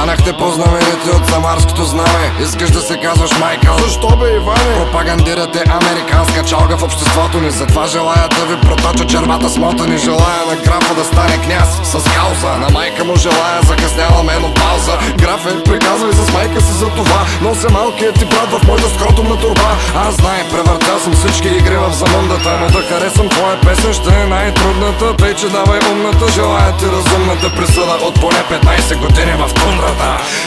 Станахте по-знаменити от самарското знаме. Искаш да се казваш Майкъл? Защо бе, Иване? Пропагандирате американска чалга в обществото ни. Затова желая да ви проточа червата смотани. Желая на графа да стане княз с кауза. На майка му желая закъсняла менопауза. Графе, приказвай с майка си за това. Нося малкият ти брат в моята скротумна турба. Аз знае, превъртял съм всички игри в замундата, но да харесам твоя песен ще е най-трудната. Тъй, че давай умната, желая ти разумната присъда от поне 15 години в тундрата.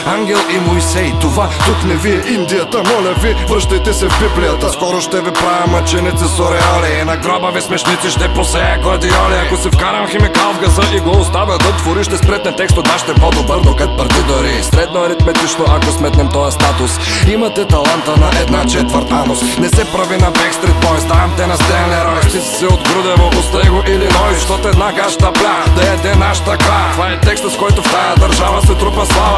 Ангел и Моисей, това тук не ви е Индията. Моля ви, връщайте се в Библията. Скоро ще ви правя мъченици с ореоли и на гроба ви смешници ще посея гладиоли. Ако се вкарам химикал в газа и го оставя да твори, ще спретне текст от вас ще по-добър, докато парти дори. Средно аритметично, ако сметнем този статус. Имате таланта на 1/4 анус. Не се прави на Backstreet Boys, ставам те на Стенли Рой. Ще си от Грудево, Остего или Ной, защото една гаща пля да яде нашата кра. Това е текстът, с който в тая държава се трупа слава.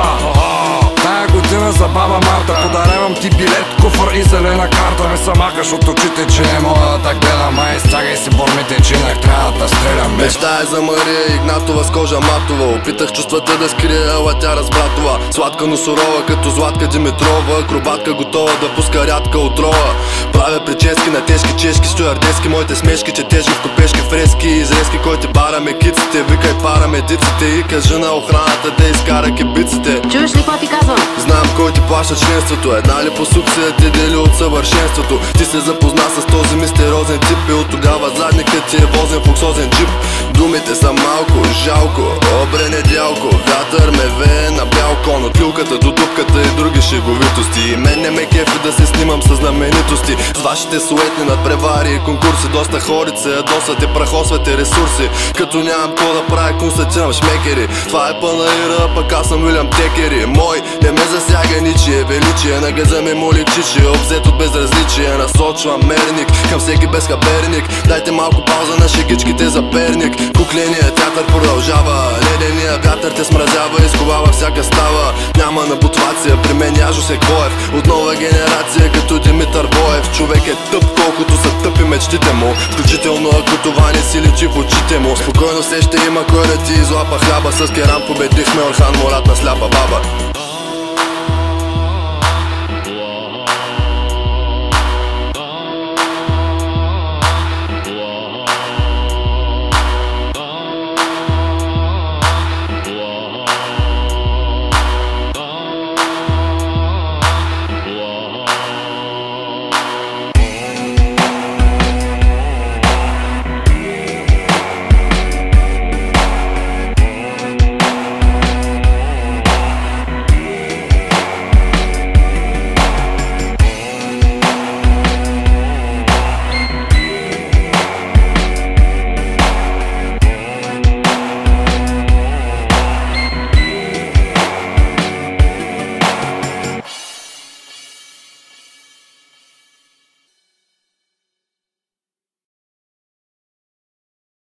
Тая година за баба Марта подарявам ти билет, куфър и зелена карта. Ме са махаш от очите, че не мога да так гледам. Май стягай си бормите, че инак трябва да стрелям. Мечтая за Мария Игнатова с кожа матова. Опитах чувствата да скрия, ала тя разбра това. Сладка, но сурова, като Златка Димитрова. Акробатка готова да пуска рядка отрова. Правя прически на тежки чешки, стюардески моите смешки, четеш в копешки фрески. Изрезки, кой те бараме киците, викай параме диците и кажи на охраната да изкара кибиците. Чуеш ли какво ти казвам? Знам кой ти плаща членството, една ли по сукция ти дели от съвършенството. Ти се запозна с този мистериозен тип и от тогава задникът ти е возен в луксозен джип. Думите са малко, жалко, обре недялко. Вятър ме вее на бял кон, от люката до дупката и други шеговитости. И мен не ме кефи да се снимам с знаменитости. С вашите суетни надпревари и конкурси доста хорица ядосват и прахосвате ресурси. Като нямам какво да правя, констатирам шмекери. Това е панаира, пък аз съм Уилям Текери. Мой не ме засяга ничие величие, на газа ми му личичи, обзет от безразличие. Насочвам мерник към всеки безхаберник. Дайте малко пауза на шегичките за Перник. Кукленият театър продължава, ледения вятър те смразява, изковава всяка става. Няма набутвация, при мен Яжо Секвоев. От нова генерация като Димитър Боев. Човек е тъп, колкото са тъпи мечтите му, включително ако това не си личи в очите му. Спокойно се ще има кой да ти излапа хляба. С Керам победихме Орхан Мурат на сляпа баба.